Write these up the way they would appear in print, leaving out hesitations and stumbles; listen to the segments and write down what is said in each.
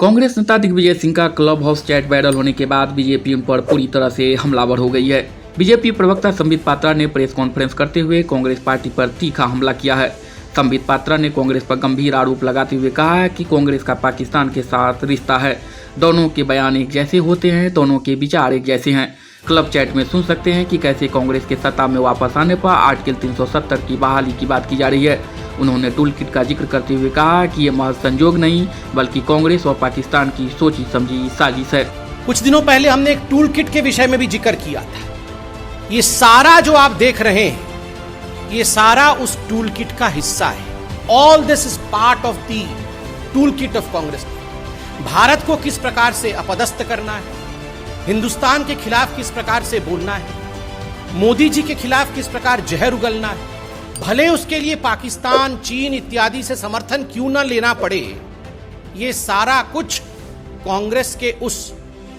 कांग्रेस नेता दिग्विजय सिंह का club house chat viral होने के बाद बीजेपी उन पर पूरी तरह से हमलावर हो गई है। बीजेपी प्रवक्ता संबित पात्रा ने प्रेस कॉन्फ्रेंस करते हुए कांग्रेस पार्टी पर तीखा हमला किया है। संबित पात्रा ने कांग्रेस पर गंभीर आरोप लगाते हुए कहा है कि कांग्रेस का पाकिस्तान के साथ रिश्ता है, दोनों के बयान एक जैसे होते हैं, दोनों के विचार एक जैसे हैं। क्लब चैट में सुन सकते हैं कि कैसे कांग्रेस के सत्ता में वापस आने पर आर्टिकल 370 की बहाली की बात की जा रही है। उन्होंने टूल किट का जिक्र करते हुए कहा कि ये महज संजोग नहीं बल्कि कांग्रेस और पाकिस्तान की सोची समझी साजिश है। कुछ दिनों पहले हमने एक टूल किट के विषय में भी जिक्र किया था। ये सारा जो आप देख रहे हैं, ये सारा उस टूल किट का हिस्सा है। All this is part of the tool kit of Congress. Bharat को किस प्रकार से अपदस्थ करना है, हिंदुस्तान के खिलाफ किस प्रकार से बोलना है, मोदी जी के खिलाफ किस प्रकार जहर उगलना है, भले उसके लिए पाकिस्तान, चीन इत्यादि से समर्थन क्यों न लेना पड़े, ये सारा कुछ कांग्रेस के उस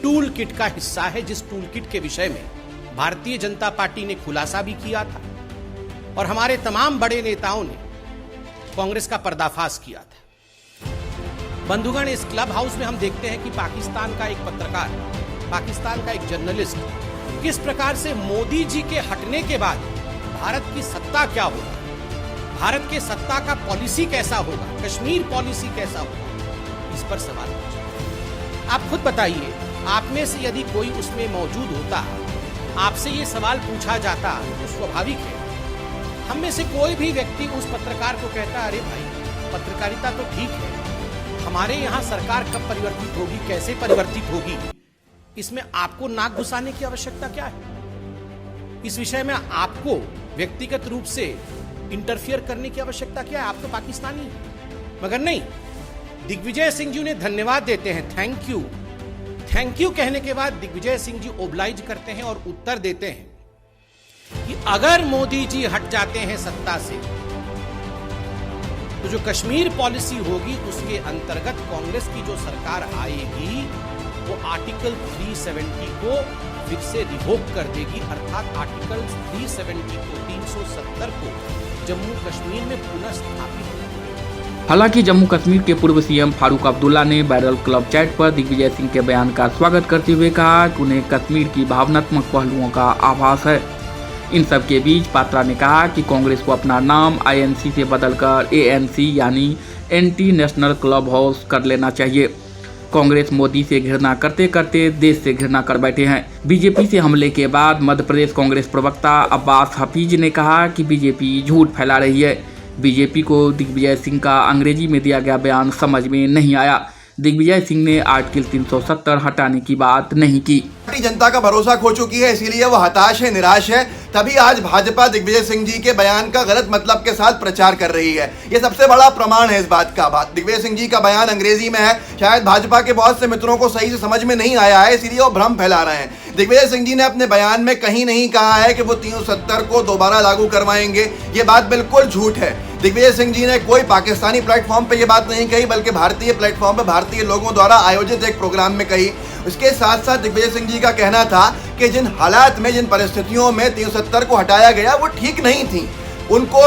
टूल किट का हिस्सा है जिस टूल किट के विषय में भारतीय जनता पार्टी ने खुलासा भी किया था और हमारे तमाम बड़े नेताओं ने कांग्रेस का पर्दाफाश किया था। बंधुगण, इस क्लब हाउस में हम देखते हैं कि पाकिस्तान का एक पत्रकार, पाकिस्तान का एक जर्नलिस्ट किस प्रकार से मोदी जी के हटने के बाद भारत की सत्ता क्या होगा, भारत के सत्ता का पॉलिसी कैसा होगा, कश्मीर पॉलिसी कैसा होगा, इस पर सवाल पूछा। आप खुद बताइए, आप में से यदि कोई उसमें मौजूद होता, आपसे ये सवाल पूछा जाता तो स्वाभाविक है हम में से कोई भी व्यक्ति उस पत्रकार को कहता, अरे भाई पत्रकारिता तो ठीक है, हमारे यहां सरकार कब परिवर्तित होगी, कैसे परिवर्तित होगी, इसमें आपको नाक घुसाने की आवश्यकता क्या है, इस विषय में आपको व्यक्तिगत रूप से इंटरफियर करने की आवश्यकता क्या है, आप तो पाकिस्तानी हैं। मगर नहीं, दिग्विजय सिंह जी ने धन्यवाद देते हैं, थैंक यू कहने के बाद दिग्विजय सिंह जी ओब्लाइज करते हैं और उत्तर देते हैं कि अगर मोदी जी हट जाते हैं सत्ता से तो जो कश्मीर पॉलिसी होगी उसके अंतर्गत कांग्रेस की जो सरकार आएगी वो आर्टिकल 370 को फिर से रिवोक कर देगी, अर्थात आर्टिकल 370 को 370 को जम्मू कश्मीर में पुनः स्थापित। हालांकि जम्मू कश्मीर के पूर्व सीएम फारूक अब्दुल्ला ने वायरल क्लब चैट पर दिग्विजय सिंह के बयान का स्वागत करते हुए कहा कि उन्हें कश्मीर की भावनात्मक पहलुओं का आभास है। इन सब के बीच पात्रा ने कहा कि कांग्रेस को अपना नाम INC से बदलकर ANC यानी एंटी नेशनल क्लब हाउस कर लेना चाहिए। कांग्रेस मोदी से घृणा करते करते देश से घृणा कर बैठे हैं। बीजेपी से हमले के बाद मध्य प्रदेश कांग्रेस प्रवक्ता अब्बास हफीज ने कहा कि बीजेपी झूठ फैला रही है। बीजेपी को दिग्विजय सिंह का अंग्रेजी में दिया गया बयान समझ में नहीं आया। दिग्विजय सिंह ने आर्टिकल 370 हटाने की बात नहीं की। जनता का भरोसा खो चुकी है, इसीलिए वो हताश है, निराश है। तभी आज भाजपा दिग्विजय सिंह जी के बयान का गलत मतलब के साथ प्रचार कर रही है। ये सबसे बड़ा प्रमाण है इस बात का। दिग्विजय सिंह जी का बयान अंग्रेजी में है, शायद भाजपा के बहुत से मित्रों को सही से समझ में नहीं आया है, इसीलिए वो भ्रम फैला रहे हैं। दिग्विजय सिंह जी ने अपने बयान में कहीं नहीं कहा है कि वो 370 को दोबारा लागू करवाएंगे। ये बात बिल्कुल झूठ है। दिग्विजय सिंह जी ने कोई पाकिस्तानी प्लेटफॉर्म पे ये बात नहीं कही, बल्कि भारतीय प्लेटफॉर्म पे भारतीय लोगों द्वारा आयोजित एक प्रोग्राम में कही। उसके साथ साथ दिग्विजय सिंह जी का कहना था कि जिन हालात में, जिन परिस्थितियों में 370 को हटाया गया वो ठीक नहीं थी, उनको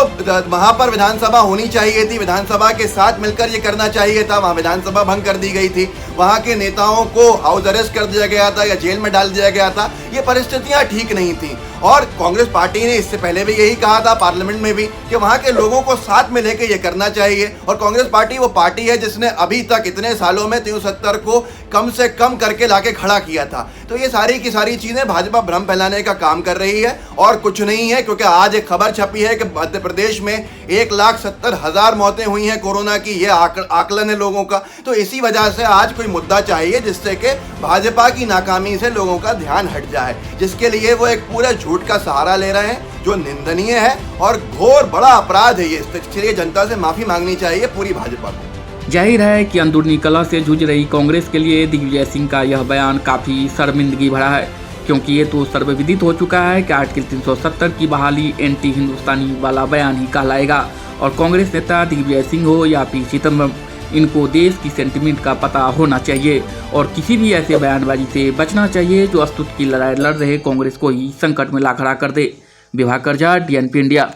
वहां पर विधानसभा होनी चाहिए थी, विधानसभा के साथ मिलकर ये करना चाहिए था। वहां विधानसभा भंग कर दी गई थी, वहां के नेताओं को हाउस अरेस्ट कर दिया गया था या जेल में डाल दिया गया था। ये परिस्थितियां ठीक नहीं थी और कांग्रेस पार्टी ने इससे पहले भी यही कहा था पार्लियामेंट में भी कि वहां के लोगों को साथ में लेकर ये करना चाहिए। और कांग्रेस पार्टी वो पार्टी है जिसने अभी तक इतने सालों में 370 को कम से कम करके लाके खड़ा किया था। तो ये सारी की सारी चीजें भाजपा भ्रम फैलाने का काम कर रही है और कुछ नहीं है, क्योंकि आज एक खबर छपी है कि मध्य प्रदेश में 1,70,000 मौतें हुई हैं कोरोना की। ये आकलन है लोगों का। तो इसी वजह से आज कोई मुद्दा चाहिए जिससे कि भाजपा की नाकामी से लोगों का ध्यान हट जाए, जिसके लिए वो एक पूरा झूठ का सहारा ले रहे हैं जो निंदनीय है और घोर बड़ा अपराध है। ये इसलिए जनता से माफी मांगनी चाहिए पूरी भाजपा को। जाहिर है कि अंदरूनी कलह से जूझ रही कांग्रेस के लिए दिग्विजय सिंह का यह बयान काफी शर्मिंदगी भरा है, क्योंकि ये तो सर्वविदित हो चुका है कि आर्टिकल 370 की बहाली एंटी हिंदुस्तानी वाला बयान ही कहलाएगा। और कांग्रेस नेता दिग्विजय सिंह हो या पी चिदम्बरम, इनको देश की सेंटिमेंट का पता होना चाहिए और किसी भी ऐसे बयानबाजी से बचना चाहिए जो अस्तित्व की लड़ाई लड़ रहे कांग्रेस को ही संकट में ला खड़ा कर दे। Vibhakar Jha, DNP India.